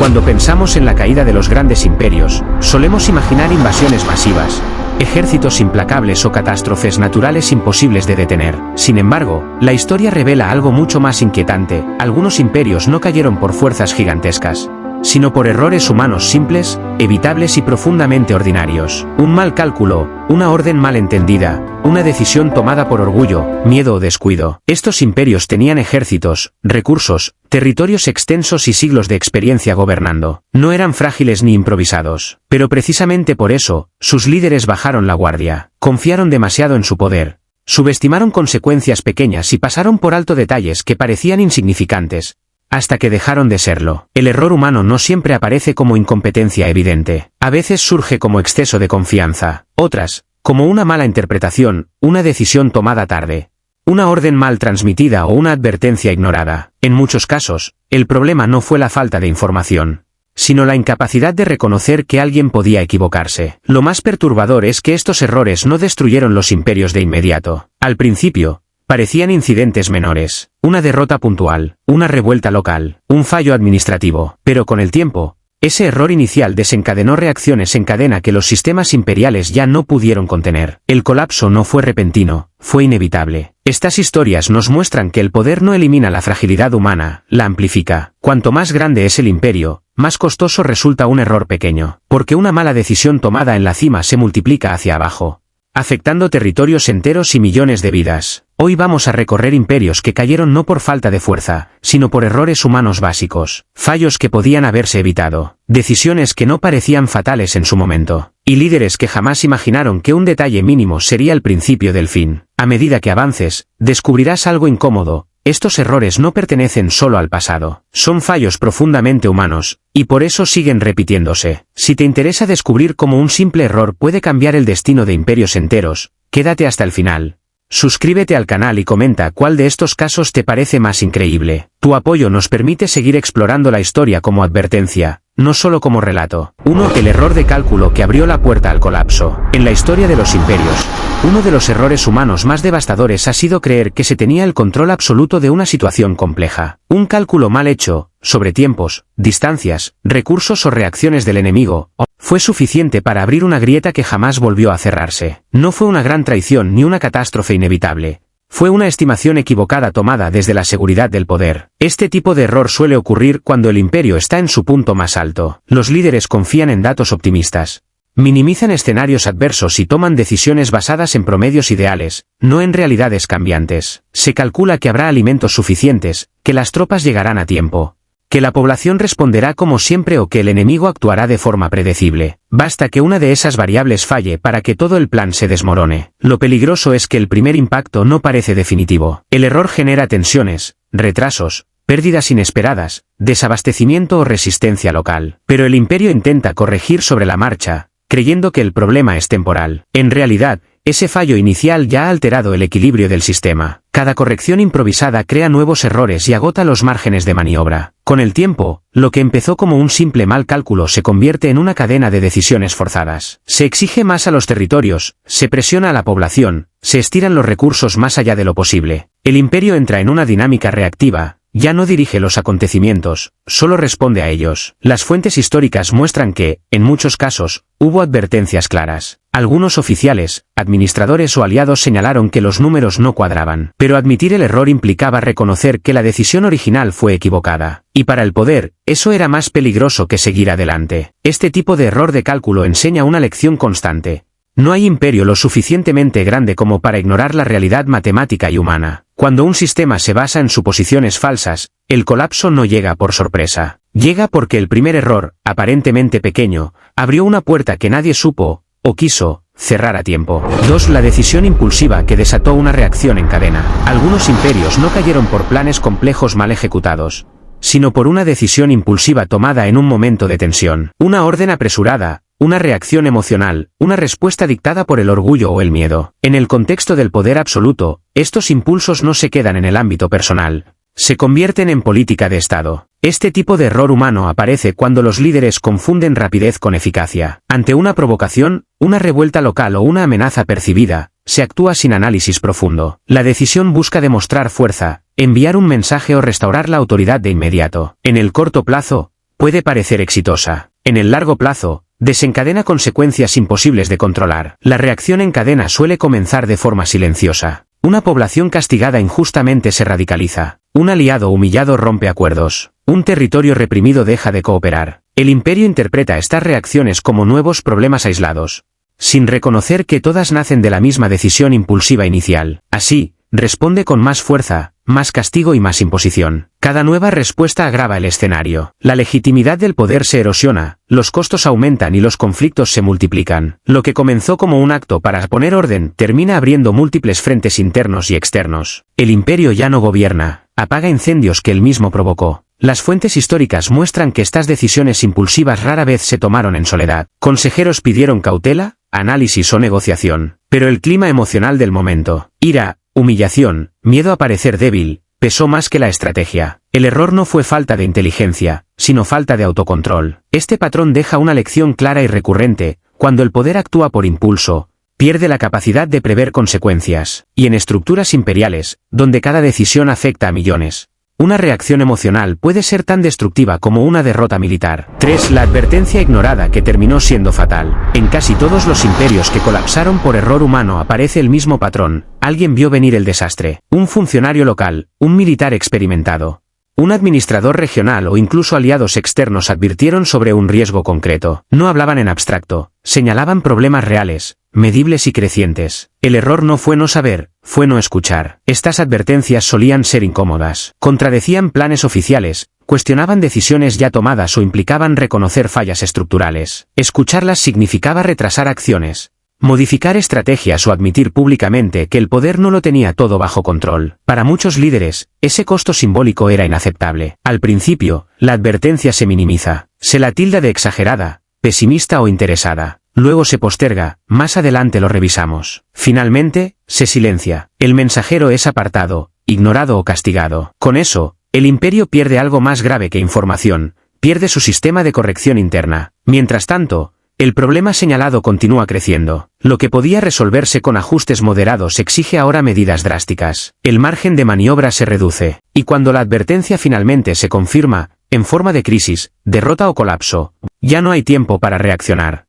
Cuando pensamos en la caída de los grandes imperios, solemos imaginar invasiones masivas, ejércitos implacables o catástrofes naturales imposibles de detener. Sin embargo, la historia revela algo mucho más inquietante: algunos imperios no cayeron por fuerzas gigantescas, sino por errores humanos simples, evitables y profundamente ordinarios. Un mal cálculo, una orden mal entendida, una decisión tomada por orgullo, miedo o descuido. Estos imperios tenían ejércitos, recursos, territorios extensos y siglos de experiencia gobernando. No eran frágiles ni improvisados. Pero precisamente por eso, sus líderes bajaron la guardia. Confiaron demasiado en su poder. Subestimaron consecuencias pequeñas y pasaron por alto detalles que parecían insignificantes, hasta que dejaron de serlo. El error humano no siempre aparece como incompetencia evidente. A veces surge como exceso de confianza. Otras, como una mala interpretación, una decisión tomada tarde, una orden mal transmitida o una advertencia ignorada. En muchos casos, el problema no fue la falta de información, sino la incapacidad de reconocer que alguien podía equivocarse. Lo más perturbador es que estos errores no destruyeron los imperios de inmediato. Al principio, parecían incidentes menores, una derrota puntual, una revuelta local, un fallo administrativo. Pero con el tiempo, ese error inicial desencadenó reacciones en cadena que los sistemas imperiales ya no pudieron contener. El colapso no fue repentino, fue inevitable. Estas historias nos muestran que el poder no elimina la fragilidad humana, la amplifica. Cuanto más grande es el imperio, más costoso resulta un error pequeño, porque una mala decisión tomada en la cima se multiplica hacia abajo, afectando territorios enteros y millones de vidas. Hoy vamos a recorrer imperios que cayeron no por falta de fuerza, sino por errores humanos básicos, fallos que podían haberse evitado, decisiones que no parecían fatales en su momento, y líderes que jamás imaginaron que un detalle mínimo sería el principio del fin. A medida que avances, descubrirás algo incómodo: estos errores no pertenecen solo al pasado, son fallos profundamente humanos, y por eso siguen repitiéndose. Si te interesa descubrir cómo un simple error puede cambiar el destino de imperios enteros, quédate hasta el final. Suscríbete al canal y comenta cuál de estos casos te parece más increíble. Tu apoyo nos permite seguir explorando la historia como advertencia, no solo como relato. 1. El error de cálculo que abrió la puerta al colapso. En la historia de los imperios, uno de los errores humanos más devastadores ha sido creer que se tenía el control absoluto de una situación compleja. Un cálculo mal hecho, sobre tiempos, distancias, recursos o reacciones del enemigo, fue suficiente para abrir una grieta que jamás volvió a cerrarse. No fue una gran traición ni una catástrofe inevitable. Fue una estimación equivocada tomada desde la seguridad del poder. Este tipo de error suele ocurrir cuando el imperio está en su punto más alto. Los líderes confían en datos optimistas, minimizan escenarios adversos y toman decisiones basadas en promedios ideales, no en realidades cambiantes. Se calcula que habrá alimentos suficientes, que las tropas llegarán a tiempo, que la población responderá como siempre o que el enemigo actuará de forma predecible. Basta que una de esas variables falle para que todo el plan se desmorone. Lo peligroso es que el primer impacto no parece definitivo. El error genera tensiones, retrasos, pérdidas inesperadas, desabastecimiento o resistencia local. Pero el imperio intenta corregir sobre la marcha, creyendo que el problema es temporal. En realidad, ese fallo inicial ya ha alterado el equilibrio del sistema. Cada corrección improvisada crea nuevos errores y agota los márgenes de maniobra. Con el tiempo, lo que empezó como un simple mal cálculo se convierte en una cadena de decisiones forzadas. Se exige más a los territorios, se presiona a la población, se estiran los recursos más allá de lo posible. El imperio entra en una dinámica reactiva. Ya no dirige los acontecimientos, solo responde a ellos. Las fuentes históricas muestran que, en muchos casos, hubo advertencias claras. Algunos oficiales, administradores o aliados señalaron que los números no cuadraban. Pero admitir el error implicaba reconocer que la decisión original fue equivocada. Y para el poder, eso era más peligroso que seguir adelante. Este tipo de error de cálculo enseña una lección constante. No hay imperio lo suficientemente grande como para ignorar la realidad matemática y humana. Cuando un sistema se basa en suposiciones falsas, el colapso no llega por sorpresa. Llega porque el primer error, aparentemente pequeño, abrió una puerta que nadie supo, o quiso, cerrar a tiempo. 2. La decisión impulsiva que desató una reacción en cadena. Algunos imperios no cayeron por planes complejos mal ejecutados, sino por una decisión impulsiva tomada en un momento de tensión. Una orden apresurada, una reacción emocional, una respuesta dictada por el orgullo o el miedo. En el contexto del poder absoluto, estos impulsos no se quedan en el ámbito personal, se convierten en política de Estado. Este tipo de error humano aparece cuando los líderes confunden rapidez con eficacia. Ante una provocación, una revuelta local o una amenaza percibida, se actúa sin análisis profundo. La decisión busca demostrar fuerza, enviar un mensaje o restaurar la autoridad de inmediato. En el corto plazo, puede parecer exitosa. En el largo plazo, desencadena consecuencias imposibles de controlar. La reacción en cadena suele comenzar de forma silenciosa. Una población castigada injustamente se radicaliza. Un aliado humillado rompe acuerdos. Un territorio reprimido deja de cooperar. El imperio interpreta estas reacciones como nuevos problemas aislados, sin reconocer que todas nacen de la misma decisión impulsiva inicial. Así, responde con más fuerza, más castigo y más imposición. Cada nueva respuesta agrava el escenario. La legitimidad del poder se erosiona, los costos aumentan y los conflictos se multiplican. Lo que comenzó como un acto para poner orden termina abriendo múltiples frentes internos y externos. El imperio ya no gobierna, apaga incendios que él mismo provocó. Las fuentes históricas muestran que estas decisiones impulsivas rara vez se tomaron en soledad. Consejeros pidieron cautela, análisis o negociación, pero el clima emocional del momento, ira, humillación, miedo a parecer débil, pesó más que la estrategia. El error no fue falta de inteligencia, sino falta de autocontrol. Este patrón deja una lección clara y recurrente: cuando el poder actúa por impulso, pierde la capacidad de prever consecuencias. Y en estructuras imperiales, donde cada decisión afecta a millones, una reacción emocional puede ser tan destructiva como una derrota militar. 3. La advertencia ignorada que terminó siendo fatal. En casi todos los imperios que colapsaron por error humano aparece el mismo patrón. Alguien vio venir el desastre. Un funcionario local, un militar experimentado, un administrador regional o incluso aliados externos advirtieron sobre un riesgo concreto. No hablaban en abstracto, señalaban problemas reales, medibles y crecientes. El error no fue no saber, fue no escuchar. Estas advertencias solían ser incómodas. Contradecían planes oficiales, cuestionaban decisiones ya tomadas o implicaban reconocer fallas estructurales. Escucharlas significaba retrasar acciones, modificar estrategias o admitir públicamente que el poder no lo tenía todo bajo control. Para muchos líderes, ese costo simbólico era inaceptable. Al principio, la advertencia se minimiza, se la tilda de exagerada, pesimista o interesada. Luego se posterga, más adelante lo revisamos. Finalmente, se silencia. El mensajero es apartado, ignorado o castigado. Con eso, el imperio pierde algo más grave que información, pierde su sistema de corrección interna. Mientras tanto, el problema señalado continúa creciendo. Lo que podía resolverse con ajustes moderados exige ahora medidas drásticas. El margen de maniobra se reduce, y cuando la advertencia finalmente se confirma, en forma de crisis, derrota o colapso, ya no hay tiempo para reaccionar.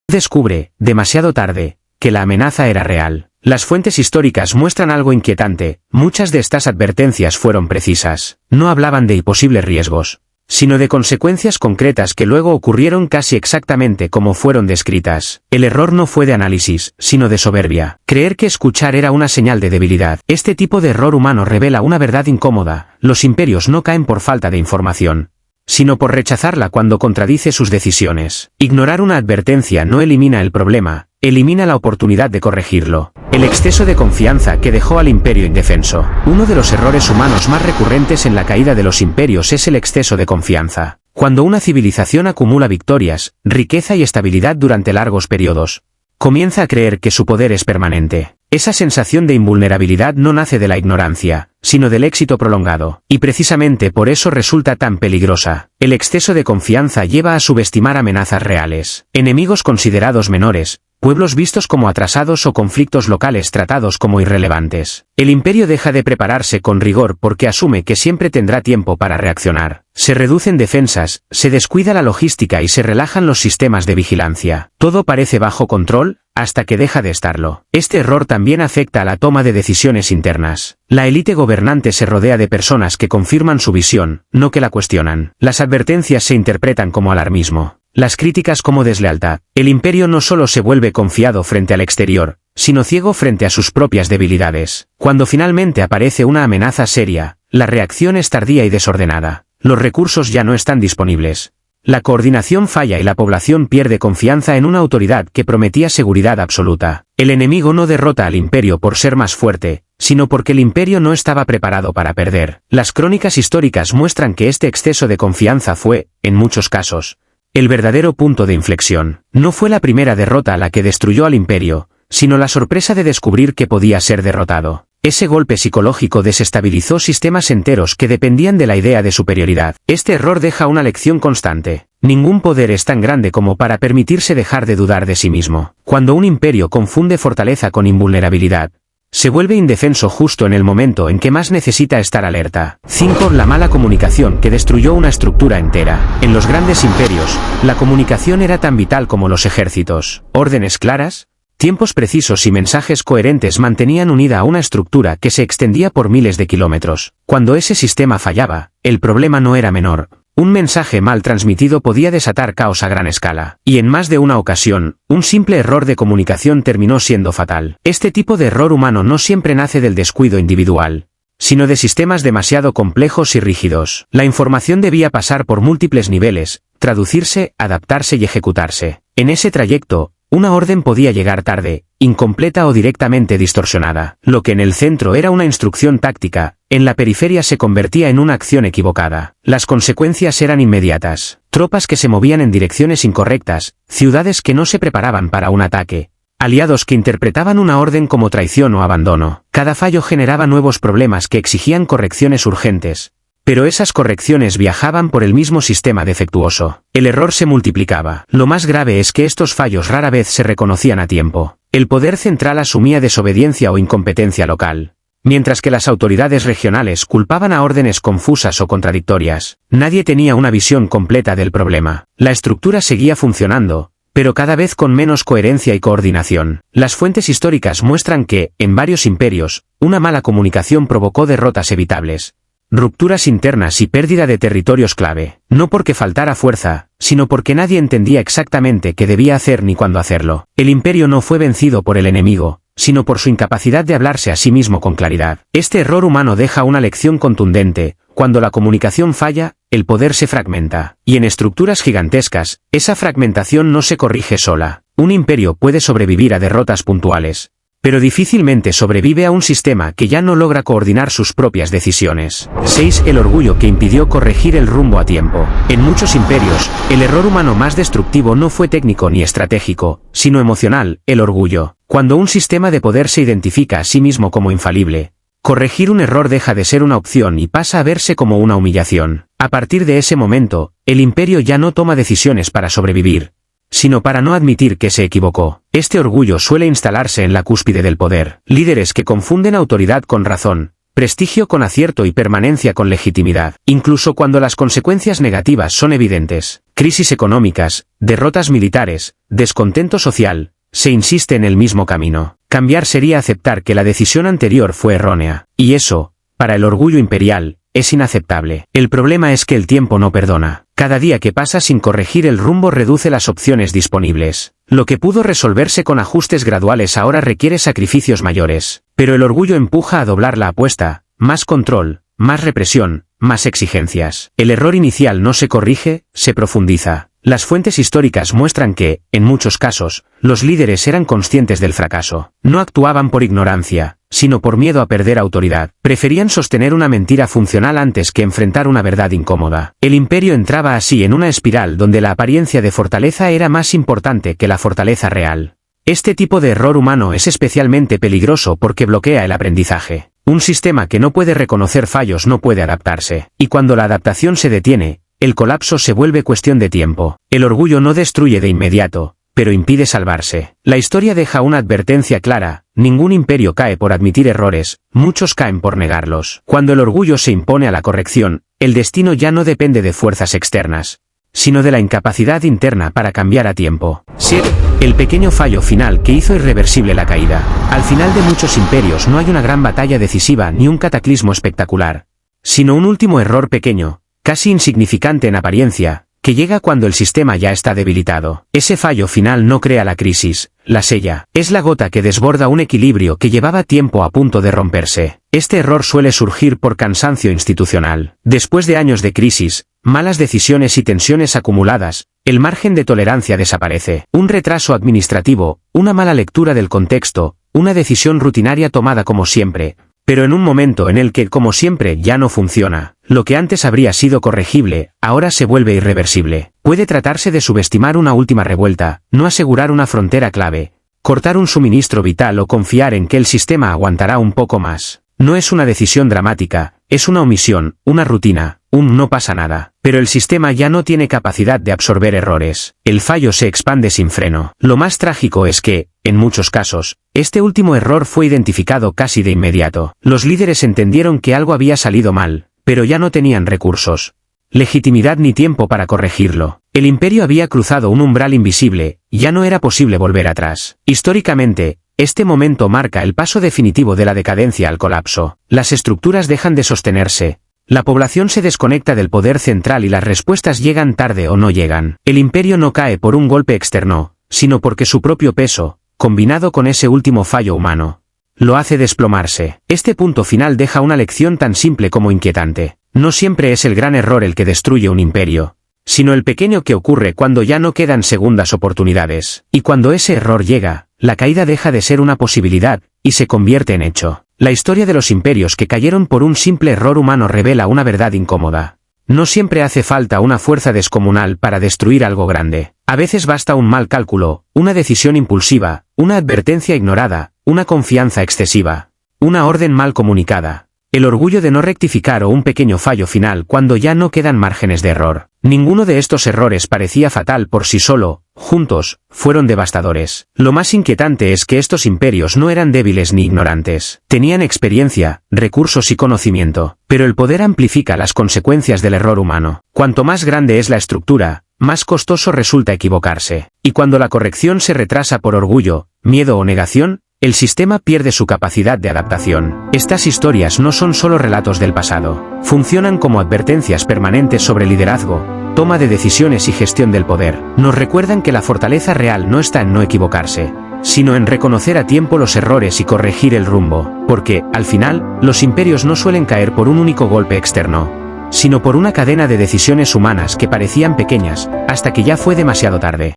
Descubre, demasiado tarde, que la amenaza era real. Las fuentes históricas muestran algo inquietante: muchas de estas advertencias fueron precisas. No hablaban de imposibles riesgos, sino de consecuencias concretas que luego ocurrieron casi exactamente como fueron descritas. El error no fue de análisis, sino de soberbia. Creer que escuchar era una señal de debilidad. Este tipo de error humano revela una verdad incómoda: los imperios no caen por falta de información, sino por rechazarla cuando contradice sus decisiones. Ignorar una advertencia no elimina el problema, elimina la oportunidad de corregirlo. El exceso de confianza que dejó al imperio indefenso. Uno de los errores humanos más recurrentes en la caída de los imperios es el exceso de confianza. Cuando una civilización acumula victorias, riqueza y estabilidad durante largos periodos, comienza a creer que su poder es permanente. Esa sensación de invulnerabilidad no nace de la ignorancia, sino del éxito prolongado. Y precisamente por eso resulta tan peligrosa. El exceso de confianza lleva a subestimar amenazas reales. Enemigos considerados menores, pueblos vistos como atrasados o conflictos locales tratados como irrelevantes. El imperio deja de prepararse con rigor porque asume que siempre tendrá tiempo para reaccionar. Se reducen defensas, se descuida la logística y se relajan los sistemas de vigilancia. Todo parece bajo control, hasta que deja de estarlo. Este error también afecta a la toma de decisiones internas. La élite gobernante se rodea de personas que confirman su visión, no que la cuestionan. Las advertencias se interpretan como alarmismo, las críticas como deslealtad. El imperio no solo se vuelve confiado frente al exterior, sino ciego frente a sus propias debilidades. Cuando finalmente aparece una amenaza seria, la reacción es tardía y desordenada. Los recursos ya no están disponibles. La coordinación falla y la población pierde confianza en una autoridad que prometía seguridad absoluta. El enemigo no derrota al imperio por ser más fuerte, sino porque el imperio no estaba preparado para perder. Las crónicas históricas muestran que este exceso de confianza fue, en muchos casos, el verdadero punto de inflexión. No fue la primera derrota la que destruyó al imperio, sino la sorpresa de descubrir que podía ser derrotado. Ese golpe psicológico desestabilizó sistemas enteros que dependían de la idea de superioridad. Este error deja una lección constante. Ningún poder es tan grande como para permitirse dejar de dudar de sí mismo. Cuando un imperio confunde fortaleza con invulnerabilidad, Se vuelve indefenso justo en el momento en que más necesita estar alerta. 5. La mala comunicación que destruyó una estructura entera. En los grandes imperios, la comunicación era tan vital como los ejércitos. Órdenes claras, tiempos precisos y mensajes coherentes mantenían unida a una estructura que se extendía por miles de kilómetros. Cuando ese sistema fallaba, el problema no era menor. Un mensaje mal transmitido podía desatar caos a gran escala. Y en más de una ocasión, un simple error de comunicación terminó siendo fatal. Este tipo de error humano no siempre nace del descuido individual, sino de sistemas demasiado complejos y rígidos. La información debía pasar por múltiples niveles, traducirse, adaptarse y ejecutarse. En ese trayecto, una orden podía llegar tarde, incompleta o directamente distorsionada. Lo que en el centro era una instrucción táctica, en la periferia se convertía en una acción equivocada. Las consecuencias eran inmediatas. Tropas que se movían en direcciones incorrectas, ciudades que no se preparaban para un ataque, aliados que interpretaban una orden como traición o abandono. Cada fallo generaba nuevos problemas que exigían correcciones urgentes. Pero esas correcciones viajaban por el mismo sistema defectuoso. El error se multiplicaba. Lo más grave es que estos fallos rara vez se reconocían a tiempo. El poder central asumía desobediencia o incompetencia local, mientras que las autoridades regionales culpaban a órdenes confusas o contradictorias. Nadie tenía una visión completa del problema. La estructura seguía funcionando, pero cada vez con menos coherencia y coordinación. Las fuentes históricas muestran que, en varios imperios, una mala comunicación provocó derrotas evitables, rupturas internas y pérdida de territorios clave. No porque faltara fuerza, sino porque nadie entendía exactamente qué debía hacer ni cuándo hacerlo. El imperio no fue vencido por el enemigo, sino por su incapacidad de hablarse a sí mismo con claridad. Este error humano deja una lección contundente. Cuando la comunicación falla, el poder se fragmenta. Y en estructuras gigantescas, esa fragmentación no se corrige sola. Un imperio puede sobrevivir a derrotas puntuales, pero difícilmente sobrevive a un sistema que ya no logra coordinar sus propias decisiones. 6. El orgullo que impidió corregir el rumbo a tiempo. En muchos imperios, el error humano más destructivo no fue técnico ni estratégico, sino emocional, el orgullo. Cuando un sistema de poder se identifica a sí mismo como infalible, corregir un error deja de ser una opción y pasa a verse como una humillación. A partir de ese momento, el imperio ya no toma decisiones para sobrevivir, sino para no admitir que se equivocó. Este orgullo suele instalarse en la cúspide del poder. Líderes que confunden autoridad con razón, prestigio con acierto y permanencia con legitimidad, incluso cuando las consecuencias negativas son evidentes. Crisis económicas, derrotas militares, descontento social, se insiste en el mismo camino. Cambiar sería aceptar que la decisión anterior fue errónea, y eso, para el orgullo imperial, es inaceptable. El problema es que el tiempo no perdona. Cada día que pasa sin corregir el rumbo reduce las opciones disponibles. Lo que pudo resolverse con ajustes graduales ahora requiere sacrificios mayores. Pero el orgullo empuja a doblar la apuesta, más control, más represión, más exigencias. El error inicial no se corrige, se profundiza. Las fuentes históricas muestran que, en muchos casos, los líderes eran conscientes del fracaso. No actuaban por ignorancia, sino por miedo a perder autoridad. Preferían sostener una mentira funcional antes que enfrentar una verdad incómoda. El imperio entraba así en una espiral donde la apariencia de fortaleza era más importante que la fortaleza real. Este tipo de error humano es especialmente peligroso porque bloquea el aprendizaje. Un sistema que no puede reconocer fallos no puede adaptarse. Y cuando la adaptación se detiene, el colapso se vuelve cuestión de tiempo. El orgullo no destruye de inmediato, pero impide salvarse. La historia deja una advertencia clara: ningún imperio cae por admitir errores, muchos caen por negarlos. Cuando el orgullo se impone a la corrección, el destino ya no depende de fuerzas externas, sino de la incapacidad interna para cambiar a tiempo. 7. El pequeño fallo final que hizo irreversible la caída. Al final de muchos imperios no hay una gran batalla decisiva ni un cataclismo espectacular, sino un último error pequeño, casi insignificante en apariencia, que llega cuando el sistema ya está debilitado. Ese fallo final no crea la crisis, la sella. Es la gota que desborda un equilibrio que llevaba tiempo a punto de romperse. Este error suele surgir por cansancio institucional. Después de años de crisis, malas decisiones y tensiones acumuladas, el margen de tolerancia desaparece. Un retraso administrativo, una mala lectura del contexto, una decisión rutinaria tomada como siempre, pero en un momento en el que, como siempre, ya no funciona. Lo que antes habría sido corregible, ahora se vuelve irreversible. Puede tratarse de subestimar una última revuelta, no asegurar una frontera clave, cortar un suministro vital o confiar en que el sistema aguantará un poco más. No es una decisión dramática, es una omisión, una rutina, no pasa nada. Pero el sistema ya no tiene capacidad de absorber errores. El fallo se expande sin freno. Lo más trágico es que, en muchos casos, este último error fue identificado casi de inmediato. Los líderes entendieron que algo había salido mal, pero ya no tenían recursos, legitimidad ni tiempo para corregirlo. El imperio había cruzado un umbral invisible, ya no era posible volver atrás. Históricamente, este momento marca el paso definitivo de la decadencia al colapso. Las estructuras dejan de sostenerse. La población se desconecta del poder central y las respuestas llegan tarde o no llegan. El imperio no cae por un golpe externo, sino porque su propio peso, combinado con ese último fallo humano, lo hace desplomarse. Este punto final deja una lección tan simple como inquietante. No siempre es el gran error el que destruye un imperio, sino el pequeño que ocurre cuando ya no quedan segundas oportunidades. Y cuando ese error llega, la caída deja de ser una posibilidad, y se convierte en hecho. La historia de los imperios que cayeron por un simple error humano revela una verdad incómoda. No siempre hace falta una fuerza descomunal para destruir algo grande. A veces basta un mal cálculo, una decisión impulsiva, una advertencia ignorada, una confianza excesiva, una orden mal comunicada, el orgullo de no rectificar o un pequeño fallo final cuando ya no quedan márgenes de error. Ninguno de estos errores parecía fatal por sí solo, juntos, fueron devastadores. Lo más inquietante es que estos imperios no eran débiles ni ignorantes. Tenían experiencia, recursos y conocimiento, pero el poder amplifica las consecuencias del error humano. Cuanto más grande es la estructura, más costoso resulta equivocarse. Y cuando la corrección se retrasa por orgullo, miedo o negación, el sistema pierde su capacidad de adaptación. Estas historias no son solo relatos del pasado. Funcionan como advertencias permanentes sobre liderazgo, toma de decisiones y gestión del poder. Nos recuerdan que la fortaleza real no está en no equivocarse, sino en reconocer a tiempo los errores y corregir el rumbo. Porque, al final, los imperios no suelen caer por un único golpe externo, sino por una cadena de decisiones humanas que parecían pequeñas, hasta que ya fue demasiado tarde.